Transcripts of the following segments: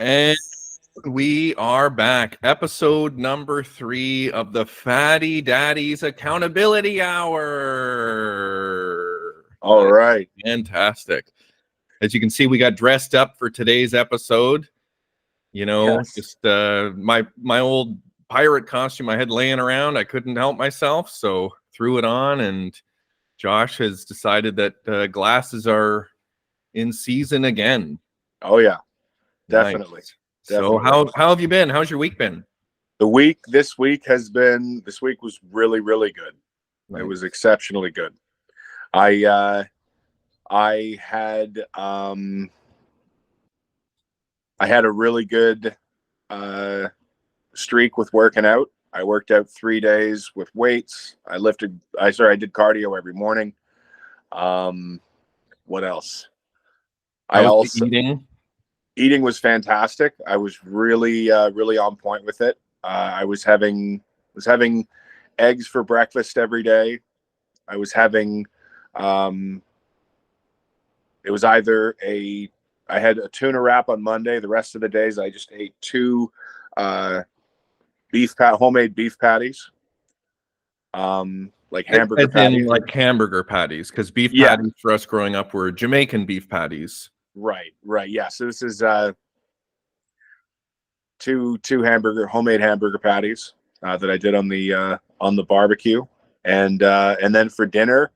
And we are back. Episode number 3 of the Fatty Daddies Accountability Hour. All right. Fantastic. As you can see, we got dressed up for today's episode. You know, Yes. just my old pirate costume I had laying around. I couldn't help myself, so threw it on. And Josh has decided that glasses are in season again. Oh yeah, definitely. Nice. So how have you been? How's your week been? This week was really, really good. Nice. It was exceptionally good. I had a really good streak with working out. I worked out 3 days with weights. I did cardio every morning. What else? Eating was fantastic. I was really on point with it. I was having eggs for breakfast every day. I was having I had a tuna wrap on Monday. The rest of the days I just ate 2 homemade beef patties. Like hamburger patties. Like hamburger patties, because beef patties for us growing up were Jamaican beef patties. Right. Yeah. So this is 2 homemade hamburger patties that I did on the barbecue, and then for dinner,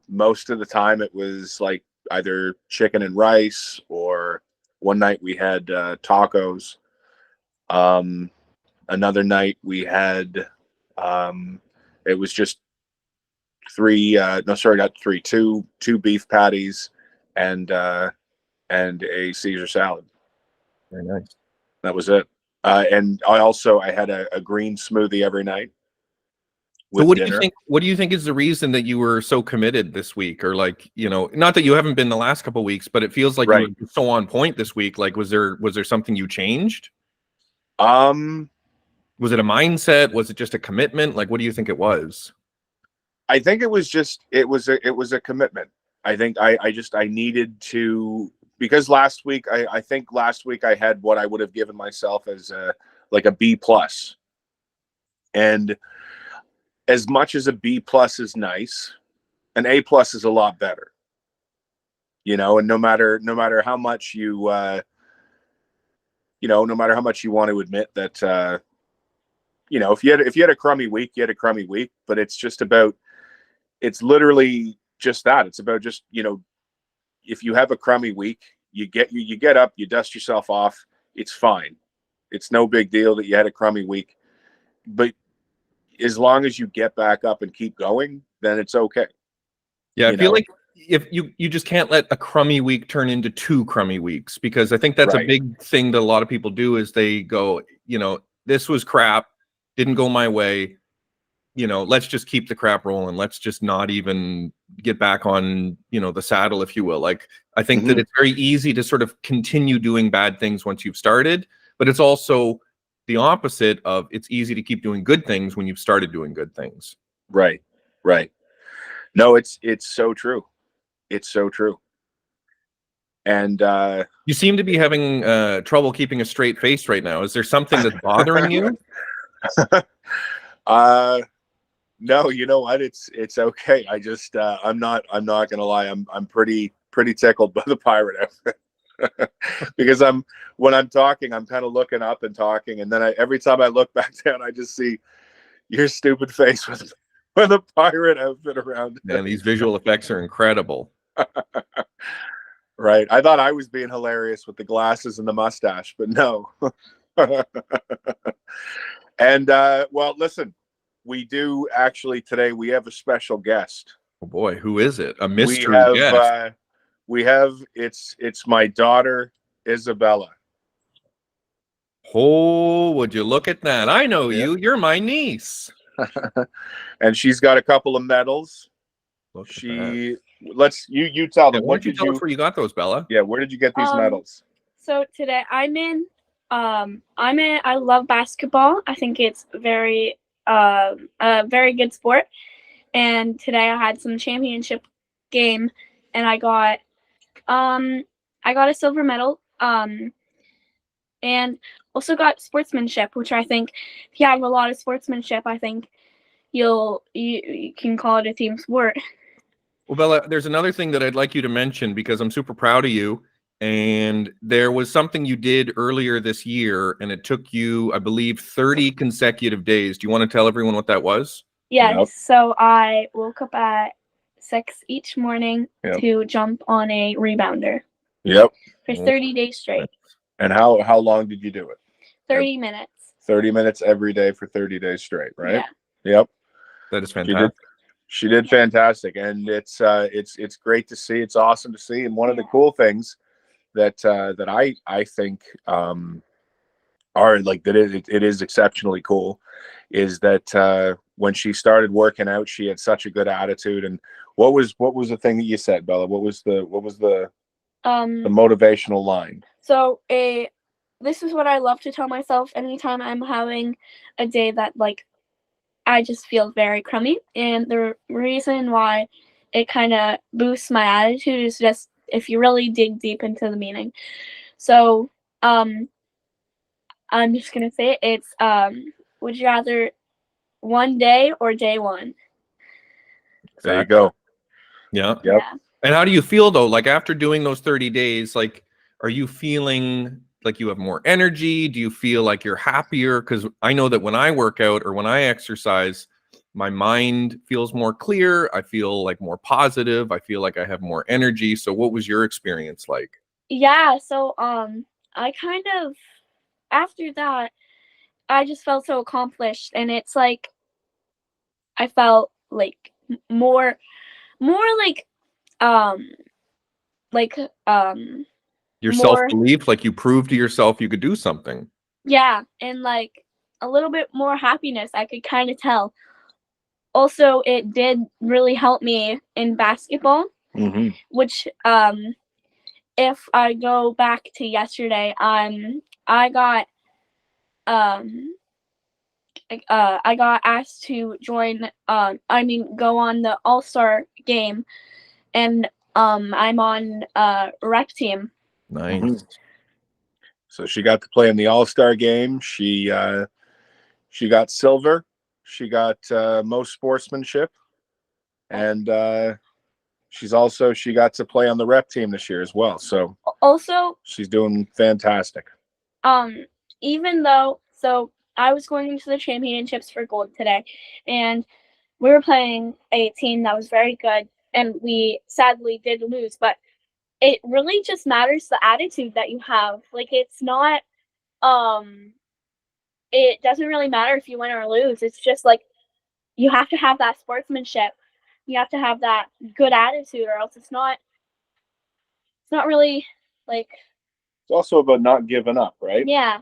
most of the time it was like either chicken and rice, or one night we had tacos. Another night we had it was just 2 beef patties and a Caesar salad. Very nice. That was it. And I had a green smoothie every night. So what do you think is the reason that you were so committed this week? Or like, you know, not that you haven't been the last couple of weeks, but it feels like you were so on point this week. Like, was there something you changed? Was it a mindset? Was it just a commitment? Like, what do you think it was? I think it was a commitment. I think I needed to, because last week I had what I would have given myself as a B+. And as much as a B+ is nice, an A+ is a lot better. You know, and no matter how much you want to admit that if you had a crummy week, you had a crummy week, but it's literally just that. It's about just, if you have a crummy week, you get up, you dust yourself off. It's fine. It's no big deal that you had a crummy week, but as long as you get back up and keep going, then it's okay. Yeah. I feel like if you just can't let a crummy week turn into 2 crummy weeks, because I think that's a big thing that a lot of people do is they go, this was crap, didn't go my way. Let's just keep the crap rolling. Let's just not even get back on, the saddle, if you will. Like, I think that it's very easy to sort of continue doing bad things once you've started, but it's also the opposite of it's easy to keep doing good things when you've started doing good things. Right. No, it's so true. It's so true. And you seem to be having trouble keeping a straight face right now. Is there something that's bothering you? No, you know what? It's okay. I just I'm not gonna lie. I'm pretty tickled by the pirate outfit. Because when I'm talking, I'm kind of looking up and talking, and then every time I look back down, I just see your stupid face with a pirate outfit around. Man, these visual effects are incredible. Right. I thought I was being hilarious with the glasses and the mustache, but no. And well, listen, we do actually today. We have a special guest. Oh boy, who is it? A mystery guest. It's my daughter, Isabella. Oh, would you look at that? I know you. You're my niece. And she's got a couple of medals. You tell them. Why don't you tell us where you got those, Bella? Yeah, where did you get these medals? So today I love basketball. I think it's a very good sport. And today I had some championship game, and I got I got a silver medal. And also got sportsmanship, which I think if you have a lot of sportsmanship, I think you can call it a team sport. Well, Bella, there's another thing that I'd like you to mention because I'm super proud of you. And there was something you did earlier this year, and it took you, I believe, 30 consecutive days. Do you want to tell everyone what that was? Yes. Yep. So I woke up at 6 each morning to jump on a rebounder. Yep. For 30 days straight. And how long did you do it? 30 minutes. 30 minutes every day for 30 days straight, right? Yeah. Yep. That is fantastic. She did fantastic, and it's great to see. It's awesome to see, and one of the cool things that I think are like that it is exceptionally cool is that when she started working out, she had such a good attitude. And what was the thing that you said, Bella? What was the motivational line? So this is what I love to tell myself anytime I'm having a day that like I just feel very crummy. And the reason why it kind of boosts my attitude is just if you really dig deep into the meaning. So I'm just gonna say it's would you rather one day or day one? There you go. Yeah. Yep. Yeah. And how do you feel though? Like after doing those 30 days, like, are you feeling like you have more energy? Do you feel like you're happier? Because I know that when I work out or when I exercise, my mind feels more clear. I feel like more positive. I feel like I have more energy. So what was your experience like? Yeah. So I kind of after that, I just felt so accomplished, and it's like I felt like more like Your more self-belief, like you proved to yourself you could do something. Yeah, and like a little bit more happiness, I could kind of tell. Also, it did really help me in basketball, which if I go back to yesterday, I got asked to join go on the All-Star game, and I'm on rec team. Nice. So she got to play in the All-Star game. She got silver. She got most sportsmanship, and she got to play on the rep team this year as well. So also she's doing fantastic. Even though I was going into the championships for gold today, and we were playing a team that was very good, and we sadly did lose, but it really just matters the attitude that you have. Like, it's not it doesn't really matter if you win or lose. It's just like you have to have that sportsmanship. You have to have that good attitude, or else it's not really like. It's also about not giving up, right? Yeah.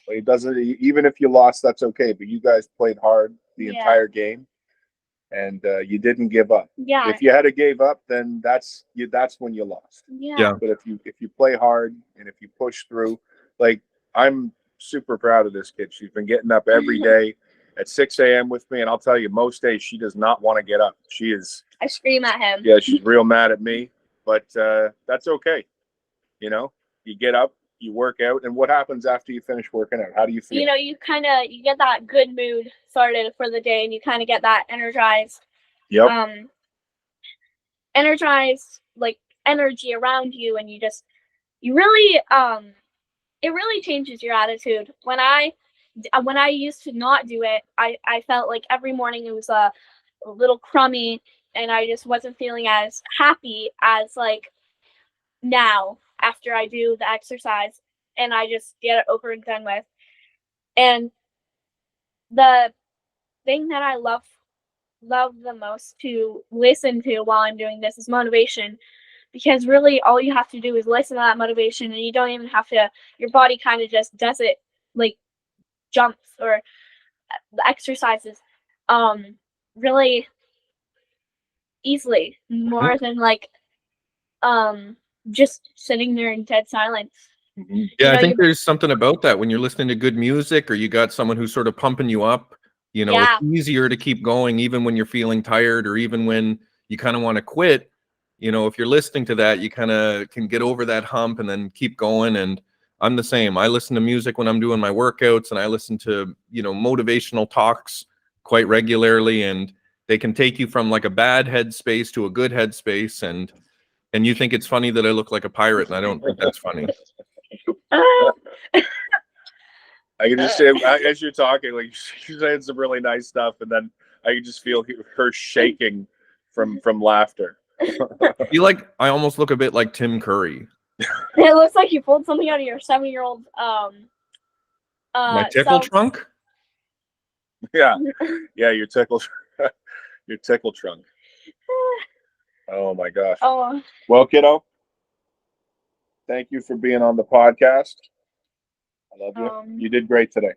Like it doesn't, even if you lost, that's okay. But you guys played hard the entire game, and you didn't give up. Yeah. If you had gave up, then that's when you lost. Yeah. But if you play hard and if you push through, like I'm super proud of this kid. She's been getting up every day at 6 a.m. with me, and I'll tell you, most days she does not want to get up. She is. I scream at him. Yeah, she's real mad at me, but that's okay. You know, you get up, you work out, and what happens after you finish working out? How do you feel? You know, you get that good mood started for the day, and you kind of get that energized. Yep. Energized, like energy around you, and you really it really changes your attitude. When I used to not do it, I felt like every morning it was a little crummy, and I just wasn't feeling as happy as like now after I do the exercise and I just get it over and done with. And the thing that I love the most to listen to while I'm doing this is motivation, because really all you have to do is listen to that motivation, and you don't even have to, your body kind of just does it, like jumps or the exercises really easily, more than like just sitting there in dead silence. Yeah, I think there's something about that when you're listening to good music or you got someone who's sort of pumping you up, you know, it's easier to keep going even when you're feeling tired or even when you kind of want to quit. if you're listening to that, you kind of can get over that hump and then keep going. And I'm the same. I listen to music when I'm doing my workouts, and I listen to, motivational talks quite regularly, and they can take you from like a bad headspace to a good headspace. And you think it's funny that I look like a pirate, and I don't think that's funny. I can just say, as you're talking, like she's saying some really nice stuff, and then I can just feel her shaking from laughter. I feel like I almost look a bit like Tim Curry. It looks like you pulled something out of your 7-year-old my tickle trunk. Yeah, your tickle trunk. Oh my gosh. Oh. Well, kiddo, thank you for being on the podcast. I love you. You did great today.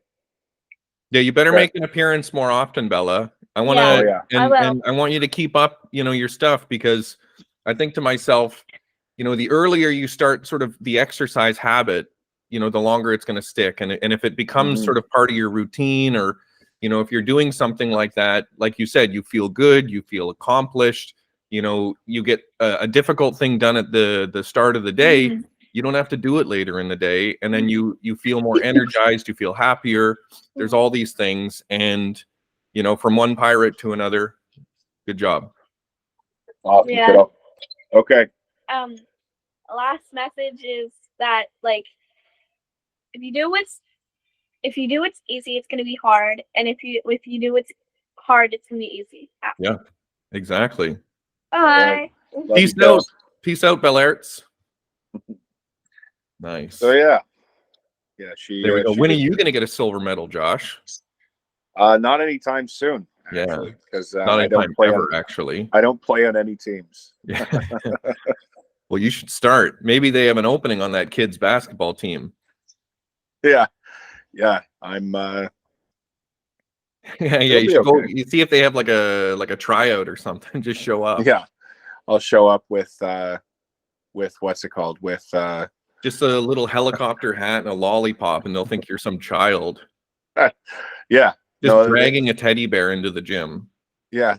Yeah, you better make an appearance more often, Bella. I want to, and I want you to keep up, your stuff, because I think to myself, the earlier you start sort of the exercise habit, the longer it's going to stick. And if it becomes sort of part of your routine, or, if you're doing something like that, like you said, you feel good, you feel accomplished, you get a difficult thing done at the start of the day. You don't have to do it later in the day. And then you feel more energized, you feel happier. There's all these things. And, from one pirate to another, good job. Awesome. Yeah. Okay. Last message is that, like, if you do what's easy, it's going to be hard. And if you do what's hard, it's going to be easy. Yeah, exactly. Bye. Peace out. Peace out, Bellarts. Nice. So yeah. There we go. When are you going to get a silver medal, Josh? Not anytime soon. Actually, because I don't play ever, actually. I don't play on any teams. Yeah. Well, you should start. Maybe they have an opening on that kids basketball team. Yeah. I'm. You should go. You see if they have like a tryout or something. Just show up. Yeah, I'll show up with what's it called? With just a little helicopter hat and a lollipop, and they'll think you're some child. Yeah. Just dragging a teddy bear into the gym. Yeah.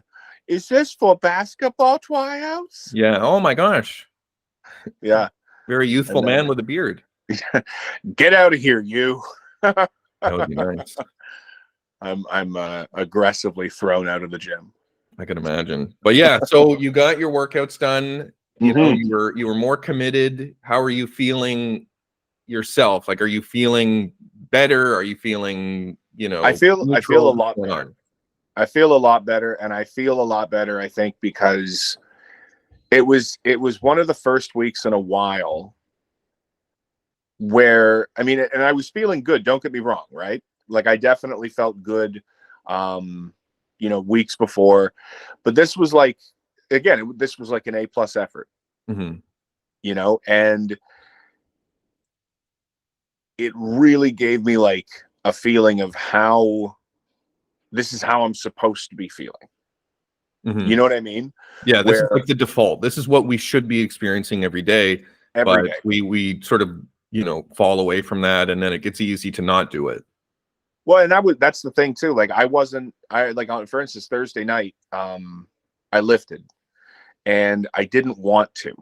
Is this for basketball tryouts? Yeah. Oh my gosh. Yeah. Very youthful man with a beard. Get out of here, you. That would be nice. I'm aggressively thrown out of the gym. I can imagine. But yeah, so you got your workouts done. You were more committed. How are you feeling yourself? Like, are you feeling better? Are you feeling, I feel a lot better. I feel a lot better, and I feel a lot better, I think, because it was one of the first weeks in a while where, and I was feeling good, don't get me wrong, right? Like, I definitely felt good weeks before, but this was like, again, this was like an A+ effort. And it really gave me like a feeling of how this is how I'm supposed to be feeling. You know what I mean? Yeah, this is like the default. This is what we should be experiencing every day. But we sort of, fall away from that, and then it gets easy to not do it. Well, and that's the thing too. Like, for instance, Thursday night, I lifted, and I didn't want to.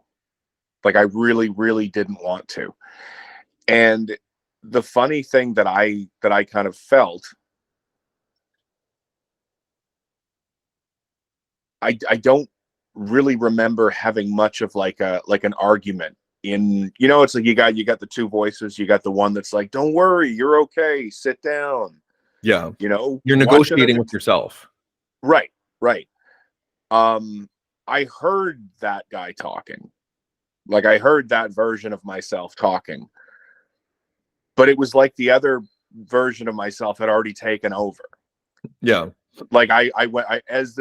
Like, I really, really didn't want to. And the funny thing that I kind of felt, I don't really remember having much of like an argument in, it's like you got the two voices. You got the one that's like, don't worry, you're okay, sit down. Yeah. You're negotiating with yourself. Right. I heard that guy talking. Like, I heard that version of myself talking. But it was like the other version of myself had already taken over. Yeah. Like, I went as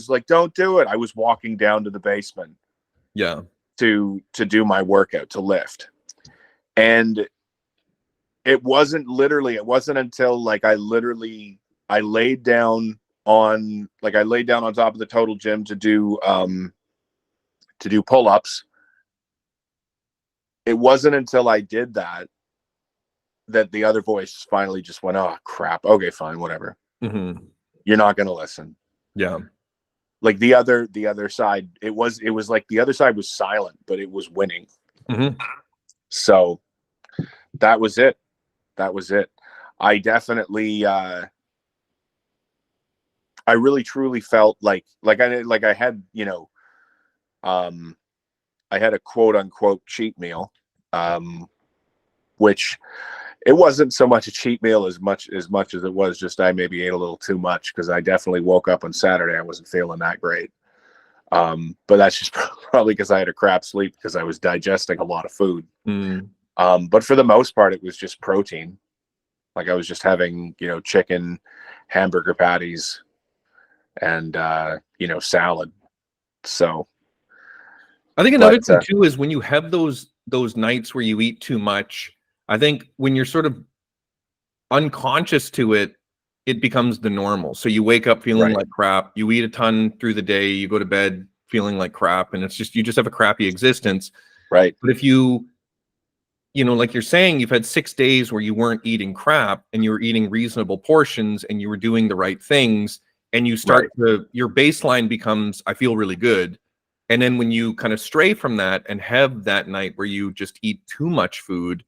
like, don't do it. I was walking down to the basement. Yeah. To do my workout, to lift. And it wasn't until like I laid down on top of the total gym to do pull-ups. It wasn't until I did that the other voice finally just went, oh crap, okay, fine, whatever. You're not gonna listen. Yeah. like the other side, it was like the other side was silent, but it was winning. So that was it. I definitely I really truly felt like I had, you know, I had a quote unquote cheat meal, which it wasn't so much a cheat meal as much as it was just I maybe ate a little too much, because I definitely woke up on Saturday, I wasn't feeling that great. But that's just probably because I had a crap sleep, because I was digesting a lot of food. But for the most part, it was just protein. Like I was just having, you know, chicken, hamburger patties, and you know, salad. So I think another thing too is when you have those nights where you eat too much, I think when you're sort of unconscious to it, it becomes the normal. So you wake up feeling like crap, you eat a ton through the day, you go to bed feeling like crap, and it's just, you just have a crappy existence. Right. But if you know, like you're saying, you've had 6 days where you weren't eating crap and you were eating reasonable portions and you were doing the right things, and you start to, your baseline becomes, I feel really good. And then when you kind of stray from that and have that night where you just eat too much food,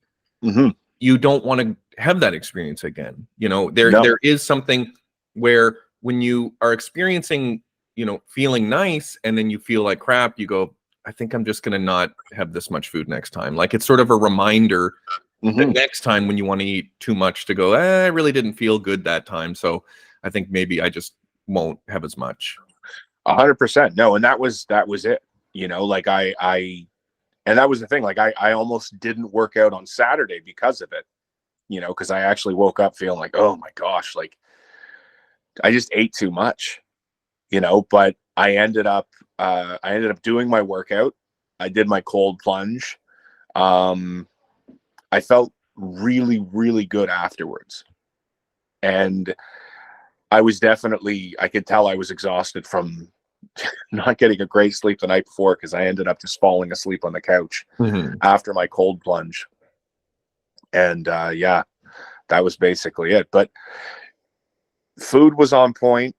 you don't want to have that experience again. You know, there is something where when you are experiencing, you know, feeling nice and then you feel like crap, you go, I think I'm just going to not have this much food next time. Like it's sort of a reminder the next time when you want to eat too much to go, I really didn't feel good that time. So I think maybe I just won't have as much. 100%. No. And that was it, you know, like and that was the thing. Like I almost didn't work out on Saturday because of it, you know, because I actually woke up feeling like, oh my gosh, like I just ate too much, you know. But I ended up doing my workout. I did my cold plunge. I felt really, really good afterwards. And I could tell I was exhausted from not getting a great sleep the night before, because I ended up just falling asleep on the couch after my cold plunge. And yeah, that was basically it. But food was on point.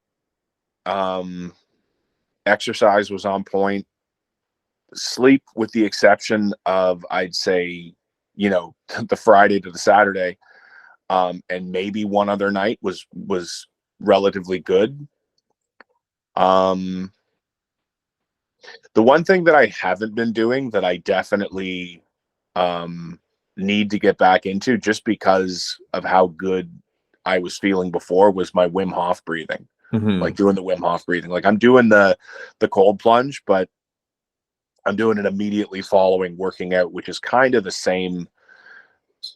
Exercise was on point. Sleep, with the exception of, I'd say, you know, the Friday to the Saturday, and maybe one other night was relatively good. The one thing that I haven't been doing that I definitely need to get back into, just because of how good I was feeling before, was my Wim Hof breathing. Like doing the Wim Hof breathing. Like I'm doing the cold plunge, but I'm doing it immediately following working out, which is kind of the same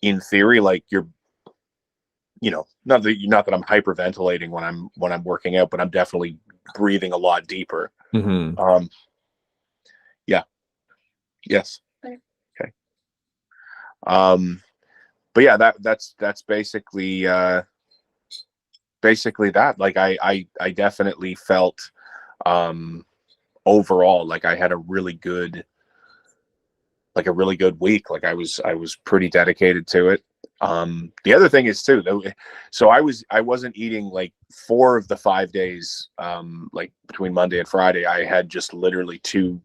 in theory. Like you're, you know, not that I'm hyperventilating when I'm working out, but I'm definitely breathing a lot deeper. Yeah. Yes. Okay. But yeah, that's basically that. Like I definitely felt overall like I had a really good week. Like I was pretty dedicated to it. The other thing is too, though, so I wasn't eating like 4 of the 5 days, like between Monday and Friday. I had just literally two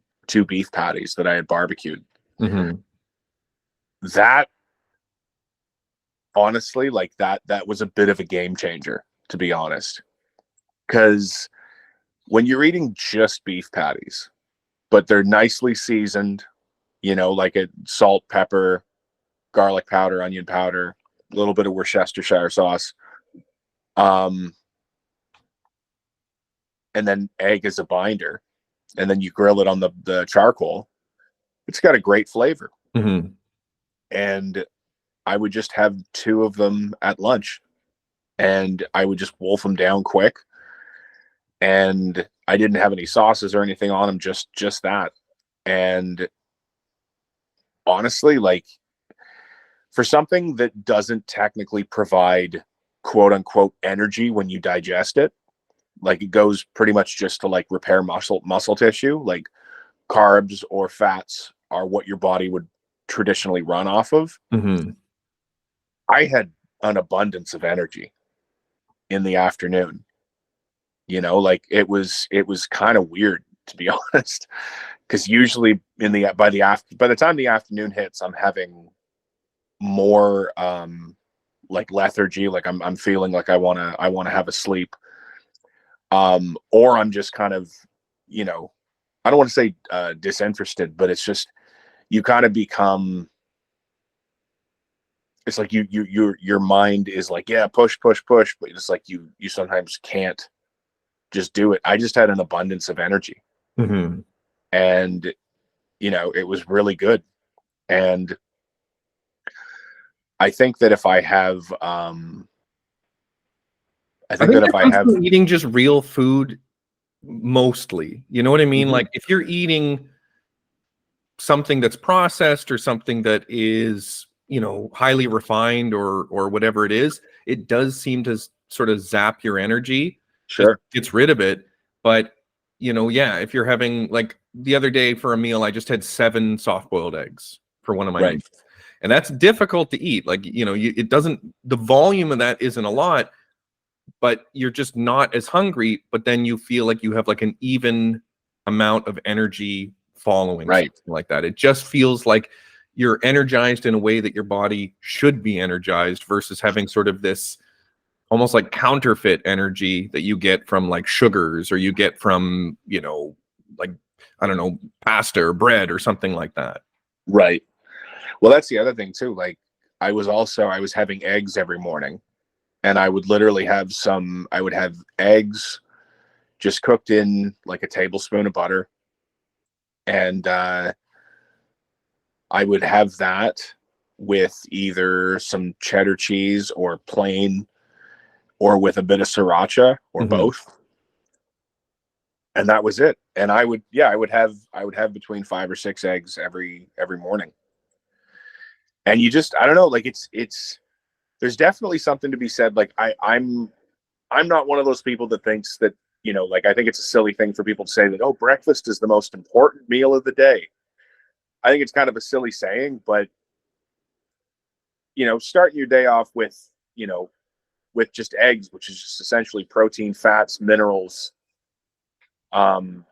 beef patties that I had barbecued. That honestly, like that was a bit of a game changer, to be honest, because when you're eating just beef patties, but they're nicely seasoned, you know, like a salt, pepper, garlic powder, onion powder, a little bit of Worcestershire sauce, and then egg as a binder, and then you grill it on the charcoal. It's got a great flavor. And I would just have 2 of them at lunch, and I would just wolf them down quick. And I didn't have any sauces or anything on them, just that. And honestly, like, for something that doesn't technically provide quote unquote energy when you digest it, like it goes pretty much just to like repair muscle tissue, like carbs or fats are what your body would traditionally run off of. I had an abundance of energy in the afternoon. You know, like it was kind of weird, to be honest, because usually by the time the afternoon hits, I'm having more like lethargy, like I'm feeling like I want to have a sleep, or I'm just kind of, you know, I don't want to say disinterested, but it's just you kind of become, it's like your mind is like, yeah, push, but it's like you sometimes can't just do it. I just had an abundance of energy, and you know, it was really good. And I think that if I have I think that if I have eating just real food, mostly, you know what I mean? Like if you're eating something that's processed or something that is, you know, highly refined or whatever it is, it does seem to sort of zap your energy. Sure. Gets rid of it. But, you know, yeah, if you're having, like the other day for a meal, I just had 7 soft-boiled eggs for one of my meals. And that's difficult to eat. Like, you know, it doesn't, the volume of that isn't a lot, but you're just not as hungry, but then you feel like you have like an even amount of energy following, something like that. It just feels like you're energized in a way that your body should be energized versus having sort of this almost like counterfeit energy that you get from like sugars, or you get from, you know, like, I don't know, pasta or bread or something like that. Right. Well, that's the other thing too. Like I was having eggs every morning, and I would literally have eggs just cooked in like a tablespoon of butter. And I would have that with either some cheddar cheese or plain, or with a bit of sriracha, or both. And that was it. And I would have between 5 or 6 eggs every morning. And you just, I don't know, like it's there's definitely something to be said. Like I'm not one of those people that thinks that, you know, like I think it's a silly thing for people to say that, oh, breakfast is the most important meal of the day. I think it's kind of a silly saying, but you know, starting your day off with, you know, with just eggs, which is just essentially protein, fats, minerals, some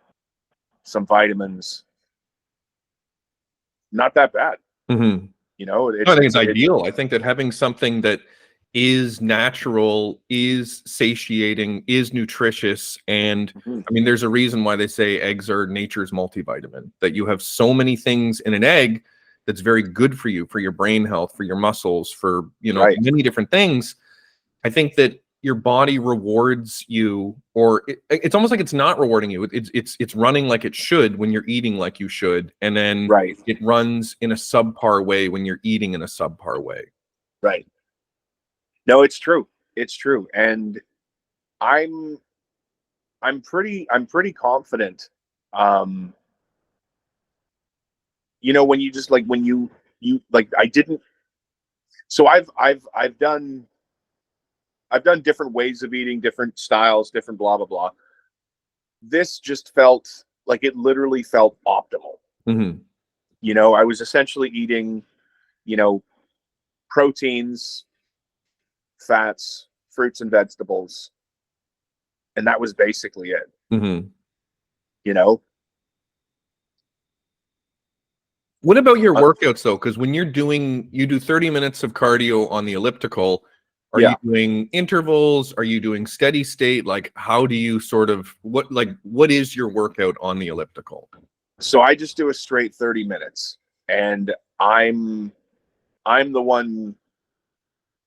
vitamins, not that bad. You know, I think it's ideal. I think that having something that is natural, is satiating, is nutritious, and I mean, there's a reason why they say eggs are nature's multivitamin, that you have so many things in an egg that's very good for you, for your brain health, for your muscles, for, you know, many different things. I think that your body rewards you, or it's almost like it's not rewarding you. It's running like it should when you're eating like you should, and then it runs in a subpar way when you're eating in a subpar way. Right. No, it's true. It's true. And I'm pretty confident. You know, when you just like, when you like, I didn't, so I've done different ways of eating, different styles, different blah, blah, blah. This just felt like, it literally felt optimal. You know, I was essentially eating, you know, proteins, fats, fruits and vegetables. And that was basically it. You know? What about your workouts though? Because when you do 30 minutes of cardio on the elliptical, are you doing intervals? Are you doing steady state? Like, how do you sort of, what is your workout on the elliptical? So I just do a straight 30 minutes, and I'm the one.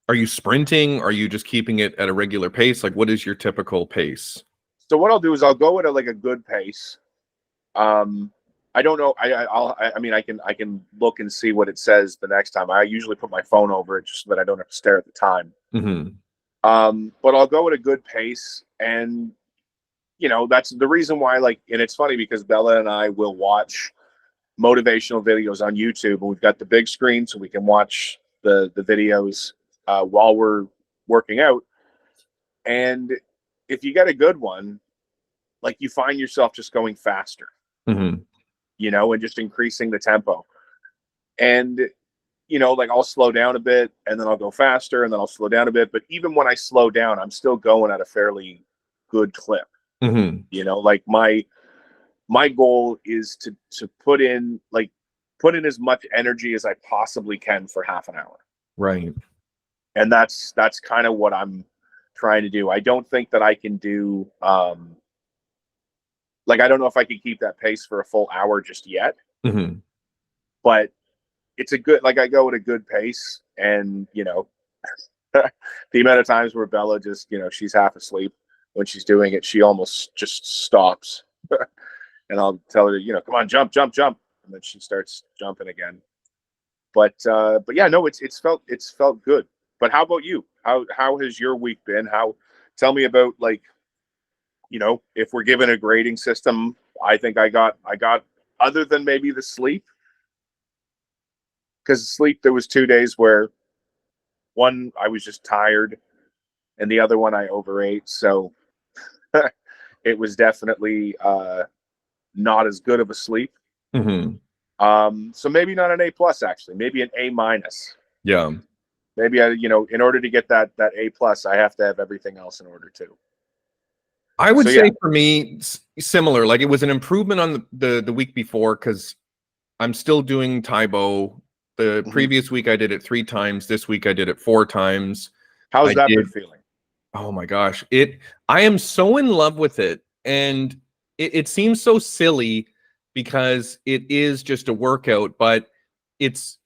Are you sprinting? Are you just keeping it at a regular pace? Like, what is your typical pace? So what I'll do is I'll go at a good pace. I don't know. I mean, I can look and see what it says the next time. I usually put my phone over it just so that I don't have to stare at the time. But I'll go at a good pace, and you know, that's the reason why. Like, and it's funny because Bella and I will watch motivational videos on YouTube, and we've got the big screen so we can watch the videos while we're working out. And if you get a good one, like, you find yourself just going faster. You know, and just increasing the tempo. And, you know, like, I'll slow down a bit, and then I'll go faster, and then I'll slow down a bit. But even when I slow down, I'm still going at a fairly good clip. You know, like my goal is to put in as much energy as I possibly can for half an hour. Right. And that's kind of what I'm trying to do. I don't think that I can do, I don't know if I can keep that pace for a full hour just yet, but it's a good, I go at a good pace, and, you know, the amount of times where Bella just, you know, she's half asleep when she's doing it, she almost just stops. And I'll tell her, you know, come on, jump, jump, jump. And then she starts jumping again. But yeah, no, it's felt good. But how about you? How has your week been? Tell me about, like, you know, if we're given a grading system, I think I got, other than maybe the sleep, because sleep, there was 2 days where one, I was just tired, and the other one I overate. So it was definitely not as good of a sleep. So maybe not an A+, actually, maybe an A-. Yeah. Maybe you know, in order to get that A+, I have to have everything else in order too. I would say for me, similar. Like, it was an improvement on the week before, because I'm still doing Taibo. The previous week I did it 3 times. This week I did it 4 times. How's that been feeling? Oh my gosh. I am so in love with it. And it seems so silly because it is just a workout, but it's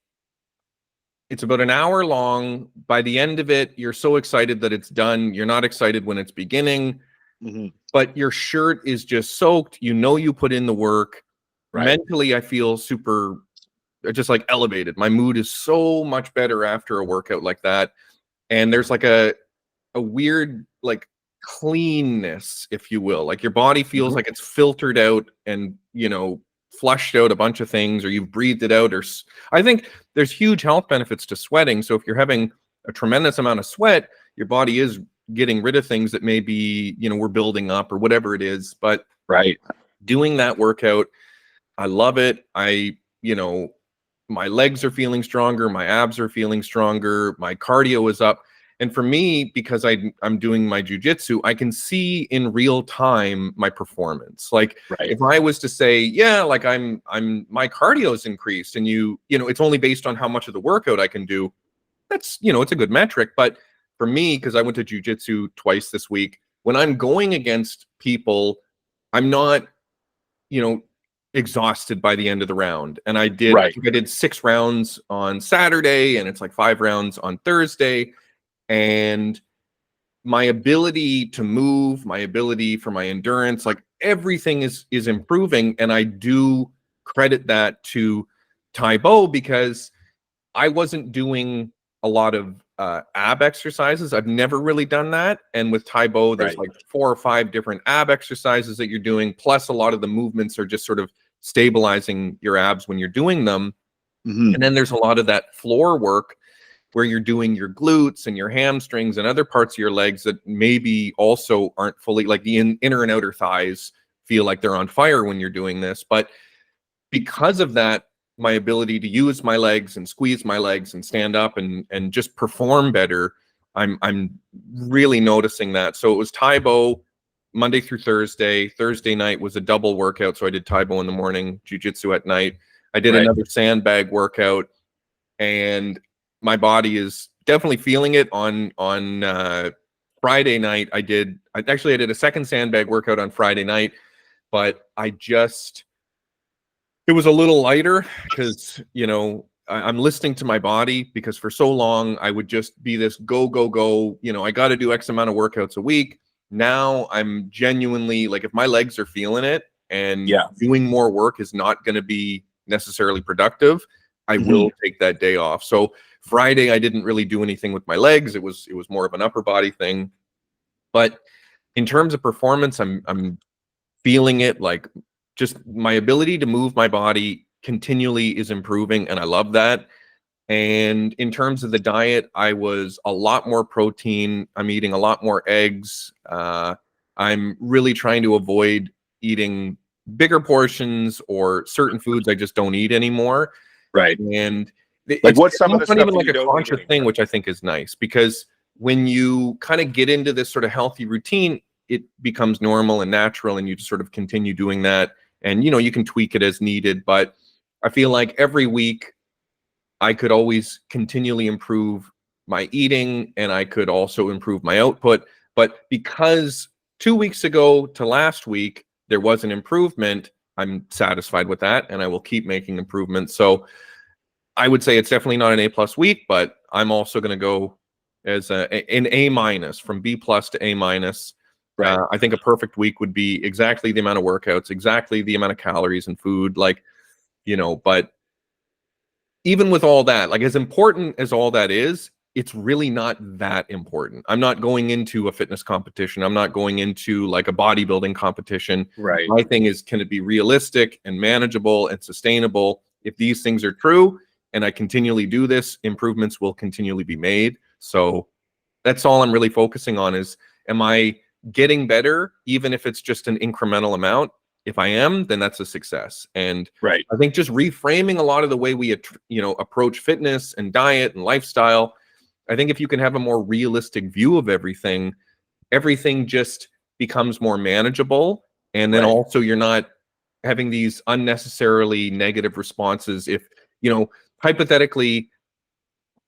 about an hour long. By the end of it, you're so excited that it's done. You're not excited when it's beginning, but your shirt is just soaked. You know, you put in the work. Right. Mentally, I feel super, just like elevated. My mood is so much better after a workout like that. And there's like a weird, like, cleanness, if you will. Like, your body feels like it's filtered out and, you know, flushed out a bunch of things, or you've breathed it out. Or I think there's huge health benefits to sweating. So if you're having a tremendous amount of sweat, your body is getting rid of things that maybe, you know, we're building up or whatever it is. But doing that workout, I love it. You know, my legs are feeling stronger, my abs are feeling stronger, my cardio is up. And for me, because I'm doing my jujitsu, I can see in real time my performance. Like, if I was to say, yeah, like my cardio's increased, and you know, it's only based on how much of the workout I can do. That's, you know, it's a good metric. But for me, because I went to jujitsu twice this week, when I'm going against people, I'm not, you know, exhausted by the end of the round. And I think I did 6 rounds on Saturday, and it's like 5 rounds on Thursday. And my ability to move, my ability for my endurance, like, everything is improving. And I do credit that to Taibo, because I wasn't doing a lot of ab exercises. I've never really done that. And with Taibo, there's like 4 or 5 different ab exercises that you're doing. Plus, a lot of the movements are just sort of stabilizing your abs when you're doing them. And then there's a lot of that floor work where you're doing your glutes and your hamstrings and other parts of your legs that maybe also aren't fully, like, the inner and outer thighs feel like they're on fire when you're doing this. But because of that, my ability to use my legs and squeeze my legs and stand up and just perform better, I'm really noticing that. So it was Taibo Monday through Thursday. Thursday night was a double workout. So I did Taibo in the morning, jiu-jitsu at night. I did another sandbag workout, and my body is definitely feeling it. On Friday night, I did a second sandbag workout on Friday night, but it was a little lighter because, you know, I'm listening to my body, because for so long I would just be this go, you know, I got to do X amount of workouts a week. Now I'm genuinely, like, if my legs are feeling it and doing more work is not going to be necessarily productive, I will take that day off. So Friday, I didn't really do anything with my legs. It was more of an upper body thing. But in terms of performance, I'm feeling it. Like, just my ability to move my body continually is improving, and I love that. And in terms of the diet, I was a lot more protein. I'm eating a lot more eggs. I'm really trying to avoid eating bigger portions or certain foods I just don't eat anymore. And like, what's some of the stuff? Not even like a conscious thing, which I think is nice, because when you kind of get into this sort of healthy routine, it becomes normal and natural, and you just sort of continue doing that. And, you know, you can tweak it as needed, but I feel like every week I could always continually improve my eating, and I could also improve my output. But because 2 weeks ago to last week, there was an improvement, I'm satisfied with that, and I will keep making improvements. So I would say it's definitely not an A+ week, but I'm also going to go as an A-, from B+ to A-. Right. I think a perfect week would be exactly the amount of workouts, exactly the amount of calories and food, like, you know. But even with all that, like, as important as all that is, it's really not that important. I'm not going into a fitness competition. I'm not going into like a bodybuilding competition. Right. My thing is, can it be realistic and manageable and sustainable? If these things are true and I continually do this, improvements will continually be made. So that's all I'm really focusing on is, am I getting better, even if it's just an incremental amount? If I am, then that's a success. And Right. I think just reframing a lot of the way we, you know, approach fitness and diet and lifestyle, I think if you can have a more realistic view of everything, everything just becomes more manageable. And then Right. also you're not having these unnecessarily negative responses. If, you know, hypothetically,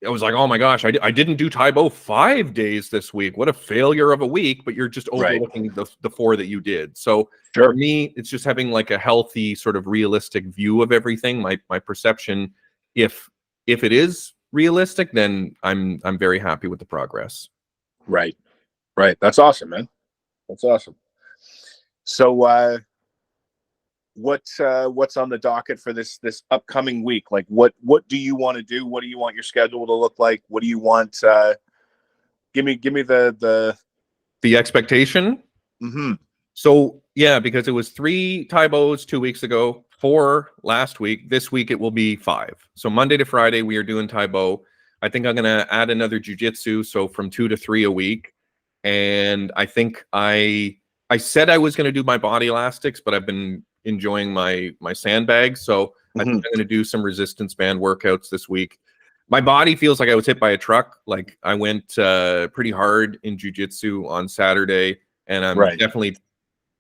I was like, oh my gosh, I didn't do Tae Bo 5 days this week. What a failure of a week, but you're just overlooking the 4 that you did. So for me, it's just having like a healthy sort of realistic view of everything. My perception, if it is realistic, then I'm very happy with the progress. Right. Right. That's awesome, man. That's awesome. So what's on the docket for this upcoming week? Like, what do you want to do? What do you want your schedule to look like? What do you want? Give me the expectation. Mm-hmm. So yeah, because it was 3 Tae Bos 2 weeks ago, 4 last week. This week it will be 5. So Monday to Friday we are doing Tae Bo. I think I'm gonna add another jiu-jitsu, so from 2 to 3 a week. And I think I said I was gonna do my body elastics, but I've been enjoying my sandbags. So I think I'm gonna do some resistance band workouts this week. My body feels like I was hit by a truck. Like, I went pretty hard in jiu-jitsu on Saturday, and I'm definitely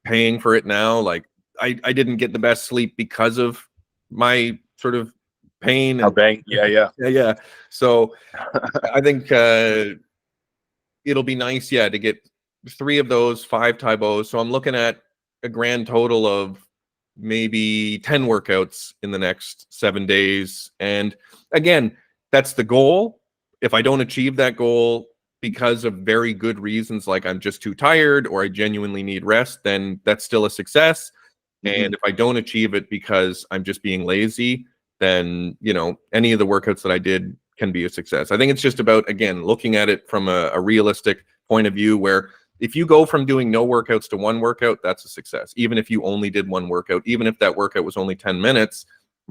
paying for it now. Like, I didn't get the best sleep because of my sort of pain. And, yeah. So I think it'll be nice, to get 3 of those, 5 Tae Bos. So I'm looking at a grand total of maybe 10 workouts in the next 7 days. And again, that's the goal. If I don't achieve that goal because of very good reasons, like I'm just too tired or I genuinely need rest, then that's still a success. And if I don't achieve it because I'm just being lazy, then, you know, any of the workouts that I did can be a success. I think it's just about, again, looking at it from a realistic point of view, where if you go from doing no workouts to 1 workout, that's a success. Even if you only did 1 workout, even if that workout was only 10 minutes,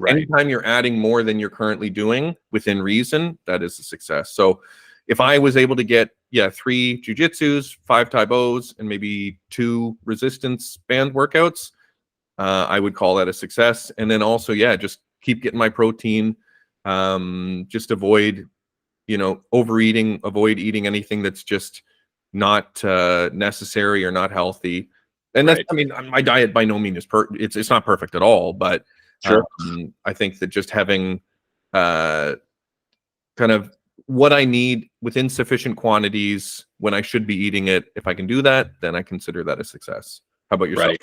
anytime you're adding more than you're currently doing within reason, that is a success. So if I was able to get 3 jiu-jitsus, 5 Tae Bos, and maybe 2 resistance band workouts, I would call that a success. And then also, just keep getting my protein. Just avoid, you know, overeating, avoid eating anything that's just not necessary or not healthy. And that's, I mean, my diet by no means is it's not perfect at all, but I think that just having kind of what I need within sufficient quantities when I should be eating it, if I can do that, then I consider that a success. How about yourself?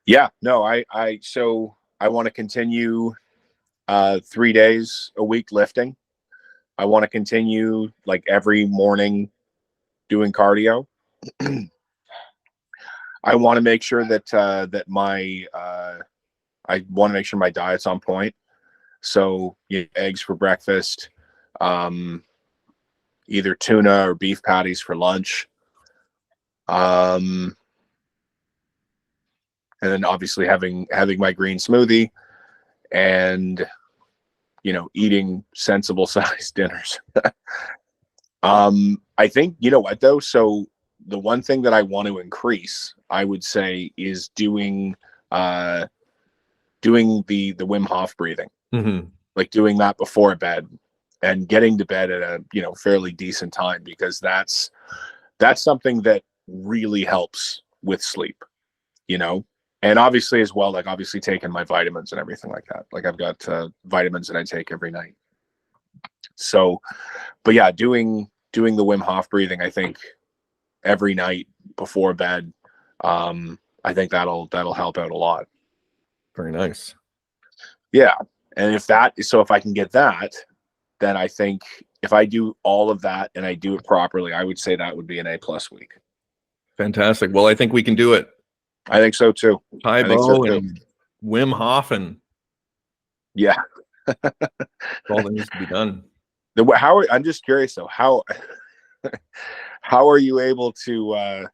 Yeah, no, I want to continue 3 days a week lifting. I want to continue like every morning doing cardio. I want to make sure that I want to make sure my diet's on point. So eggs for breakfast, either tuna or beef patties for lunch. And then obviously having my green smoothie and, you know, eating sensible sized dinners. I think, you know what though? So the one thing that I want to increase, I would say, is doing the Wim Hof breathing, like doing that before bed and getting to bed at a, you know, fairly decent time, because that's something that really helps with sleep, you know, and obviously as well, like obviously taking my vitamins and everything like that. Like I've got vitamins that I take every night. So, but yeah, doing the Wim Hof breathing, I think every night before bed, I think that'll help out a lot. Very nice. Yeah. And if I can get that, then I think if I do all of that and I do it properly, I would say that would be an A+ week. Fantastic. Well, I think we can do it. I think so too. Tybo and Wim Hof, and yeah, all that needs to be done. I'm just curious though, how are you able to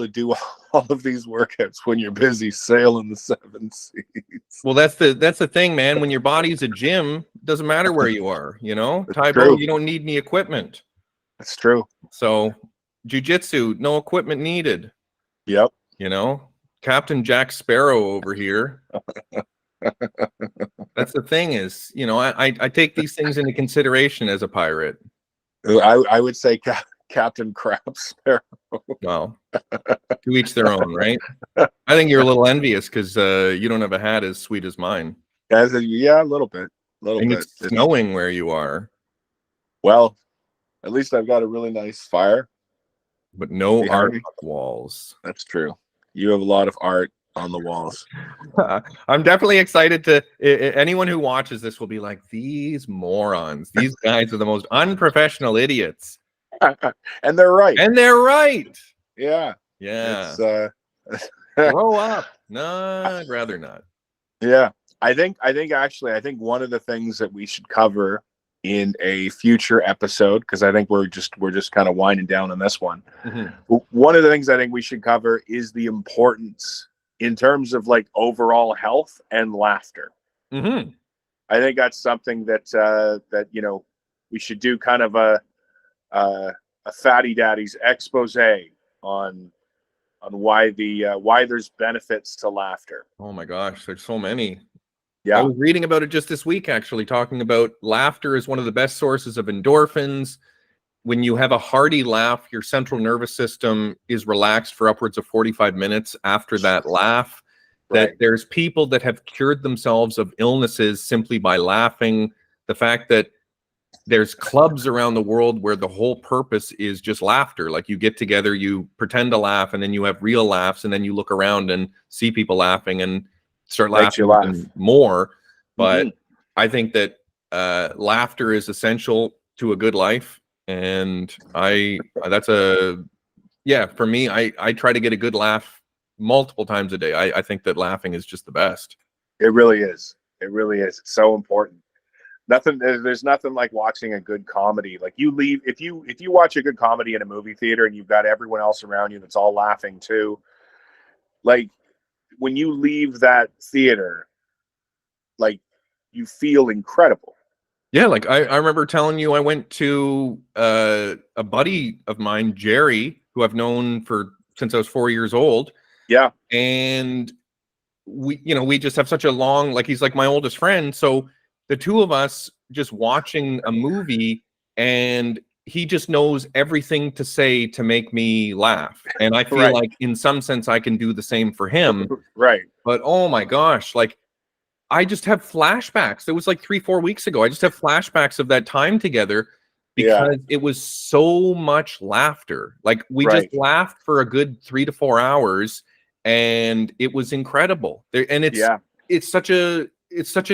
do all of these workouts when you're busy sailing the 7 seas? Well, that's the thing, man. When your body's a gym, doesn't matter where you are, you know. Tybo, you don't need any equipment. That's true. So jiu-jitsu, no equipment needed. Yep. You know, Captain Jack Sparrow over here. That's the thing is, you know, I take these things into consideration as a pirate. I would say Captain Crab Sparrow. Well, to each their own, right? I think you're a little envious because you don't have a hat as sweet as mine. Yeah, a little bit. And it's snowing where you are. Well, at least I've got a really nice fire. But no art on the walls. That's true. You have a lot of art on the walls. I'm definitely excited to anyone who watches this will be like, these morons, these guys are the most unprofessional idiots. And they're right. Yeah. Grow up. No, I'd rather not. Yeah. I think one of the things that we should cover in a future episode, because I think we're just kind of winding down on this one. Mm-hmm. One of the things I think we should cover is the importance in terms of like overall health and laughter. Mm-hmm. I think that's something that you know, we should do kind of a Fatty Daddies expose on why there's benefits to laughter. Oh my gosh, there's so many. Yeah. I was reading about it just this week, actually, talking about laughter is one of the best sources of endorphins. When you have a hearty laugh, your central nervous system is relaxed for upwards of 45 minutes after that laugh. Right. That there's people that have cured themselves of illnesses simply by laughing. The fact that there's clubs around the world where the whole purpose is just laughter. Like you get together, you pretend to laugh, and then you have real laughs, and then you look around and see people laughing and start laughing more. But I think that laughter is essential to a good life. And for me, I try to get a good laugh multiple times a day. I think that laughing is just the best. It really is. It's so important. There's nothing like watching a good comedy. Like if you watch a good comedy in a movie theater and you've got everyone else around you that's all laughing too, like when you leave that theater, like you feel incredible. Yeah, like I remember telling you I went to a buddy of mine, Jerry, who I've known since I was 4 years old. Yeah. And we just have such a long, like he's like my oldest friend. So the two of us just watching a movie, and he just knows everything to say to make me laugh. And I feel like in some sense I can do the same for him. Right. But oh my gosh, like I just have flashbacks. It was like 3-4 weeks ago. I just have flashbacks of that time together because it was so much laughter. Like we just laughed for a good 3 to 4 hours, and it was incredible. And it's such an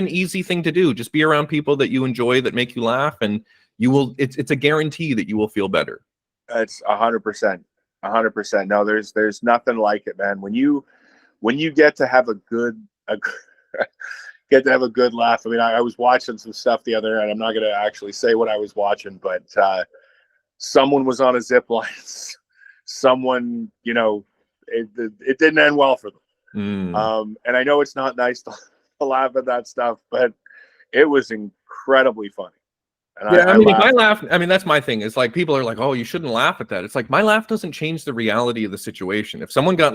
easy thing to do. Just be around people that you enjoy, that make you laugh, and you will. It's a guarantee that you will feel better. It's 100%. No, there's nothing like it, man. When you get to have a good laugh. I mean, I was watching some stuff the other night. I'm not going to actually say what I was watching, but someone was on a zip line. Someone, it didn't end well for them. And I know it's not nice to laugh at that stuff, but it was incredibly funny. And if I laugh, I mean, that's my thing. It's like people are like, "Oh, you shouldn't laugh at that." It's like my laugh doesn't change the reality of the situation. If someone got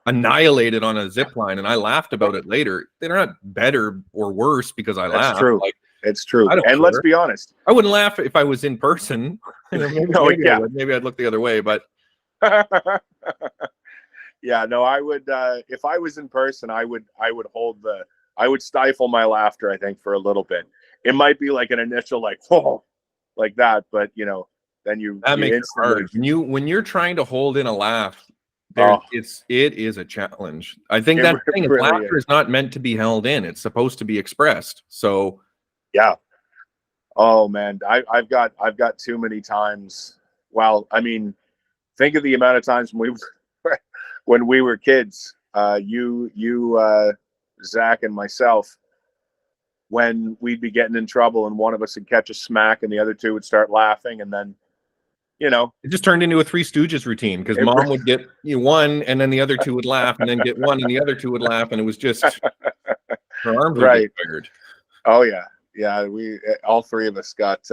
annihilated on a zip line and I laughed about it later, they're not better or worse because I laughed. That's true. Like, it's true. And let's be honest, I wouldn't laugh if I was in person. Maybe I'd look the other way, but Yeah, no, I would if I was in person, I would stifle my laughter, I think, for a little bit. It might be like an initial like, whoa, like that, but then you makes it instantly hard. When you're trying to hold in a laugh, it is a challenge. I think that thing is really laughter is not meant to be held in. It's supposed to be expressed. So yeah. Oh man, I've got too many times. Well, I mean, think of the amount of times when we were kids, you, Zach and myself, when we'd be getting in trouble and one of us would catch a smack and the other two would start laughing, and then it just turned into a Three Stooges routine because mom would get one and then the other two would laugh and then get one and the other two would laugh, and it was just her arms would get tired. Oh yeah, we all three of us got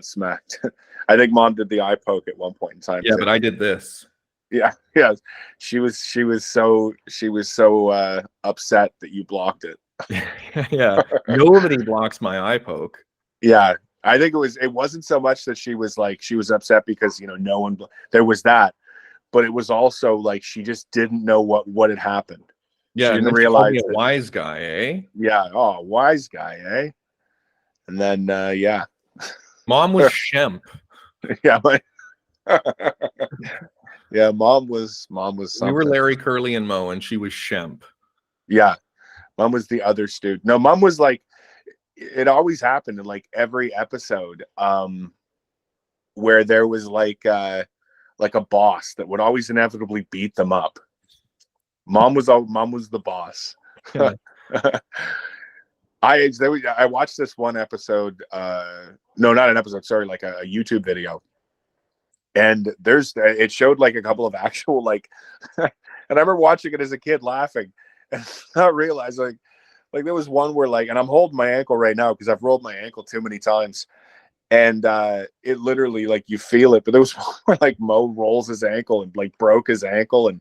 smacked. I think mom did the eye poke at one point in time. Yeah, but I did this. Yeah. She was so upset that you blocked it. Yeah, nobody blocks my eye poke. Yeah, I think it wasn't so much that she was upset because no one, there was that, but it was also like she just didn't know what had happened. Yeah, she didn't realize a wise guy, eh? Yeah, wise guy, eh? And then yeah, mom was Shemp. Yeah, yeah, mom was something. We were Larry, Curly, and Moe, and she was Shemp. Yeah, mom was the other student. No, mom was like, it always happened in like every episode, where there was like a boss that would always inevitably beat them up. Mom was the boss. Yeah. I watched this one episode, no, not an episode, sorry, like a YouTube video. And it showed like a couple of actual like, and I remember watching it as a kid laughing and not realizing like there was one where like, and I'm holding my ankle right now because I've rolled my ankle too many times. And it literally like you feel it, but there was one where like Mo rolls his ankle and like broke his ankle. And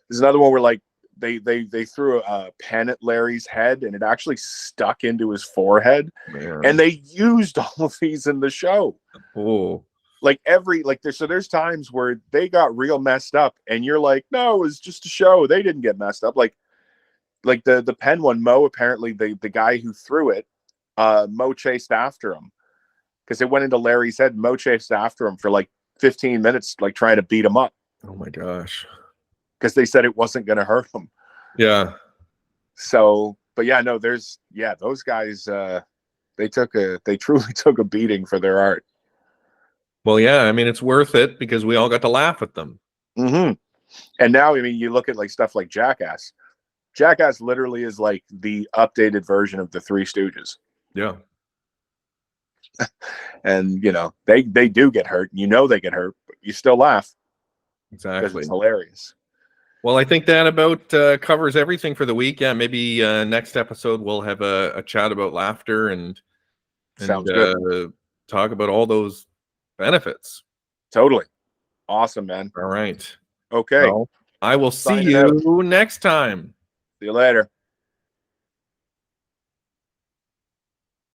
there's another one where like they threw a pen at Larry's head and it actually stuck into his forehead. Man. And they used all of these in the show. Oh. Like there's times where they got real messed up and you're like, no, it was just a show. They didn't get messed up. Like the pen one, Mo, apparently the guy who threw it, Mo chased after him because it went into Larry's head. Mo chased after him for like 15 minutes, like trying to beat him up. Oh my gosh. Because they said it wasn't going to hurt him. Yeah. So, but yeah, no, those guys, they truly took a beating for their art. Well, yeah, I mean, it's worth it because we all got to laugh at them. Mm-hmm. And now, I mean, you look at like stuff like Jackass. Jackass literally is like the updated version of the Three Stooges. Yeah. And, they do get hurt. They get hurt, but you still laugh. Exactly. Because it's hilarious. Well, I think that about covers everything for the week. Yeah, maybe next episode we'll have a chat about laughter and sounds good. Talk about all those benefits. Totally. Awesome, man. All right. Okay. Well, I will see you next time. See you later.